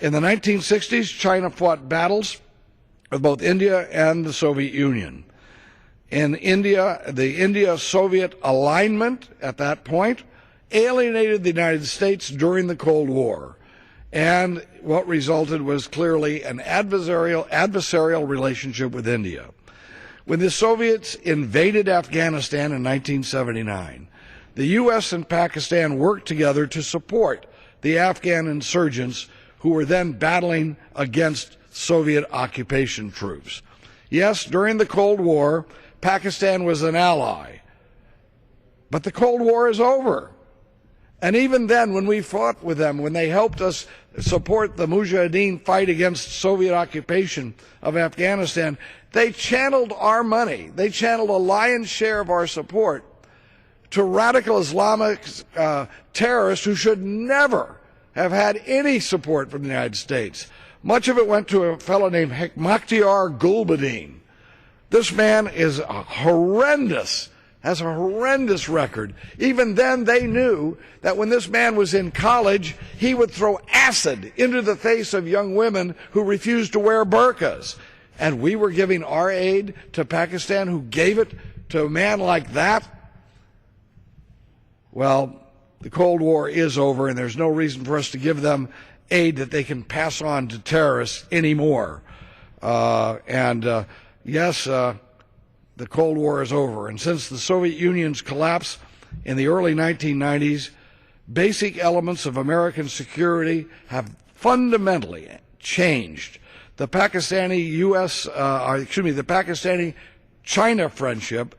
In the 1960s, China fought battles with both India and the Soviet Union. In India, the India-Soviet alignment at that point alienated the United States during the Cold War. And what resulted was clearly an adversarial relationship with India. When the Soviets invaded Afghanistan in 1979, the U.S. and Pakistan worked together to support the Afghan insurgents who were then battling against Soviet occupation troops. Yes, during the Cold War, Pakistan was an ally, but the Cold War is over. And even then, when we fought with them, when they helped us support the Mujahideen fight against Soviet occupation of Afghanistan, they channeled our money. They channeled a lion's share of our support to radical Islamic terrorists who should never have had any support from the United States. Much of it went to a fellow named Hekmatyar Gulbuddin. This man is horrendous, has a horrendous record. Even then they knew that when this man was in college, he would throw acid into the face of young women who refused to wear burqas. And we were giving our aid to Pakistan, who gave it to a man like that? Well, the Cold War is over, and there's no reason for us to give them aid that they can pass on to terrorists anymore. Yes, the Cold War is over. And since the Soviet Union's collapse in the early 1990s, basic elements of American security have fundamentally changed. The Pakistani-China friendship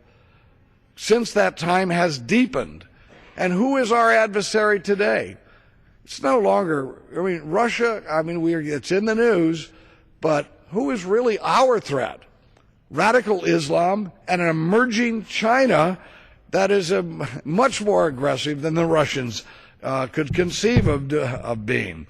since that time has deepened. And who is our adversary today? It's no longer, Russia, it's in the news, but who is really our threat? Radical Islam and an emerging China that is much more aggressive than the Russians could conceive of being.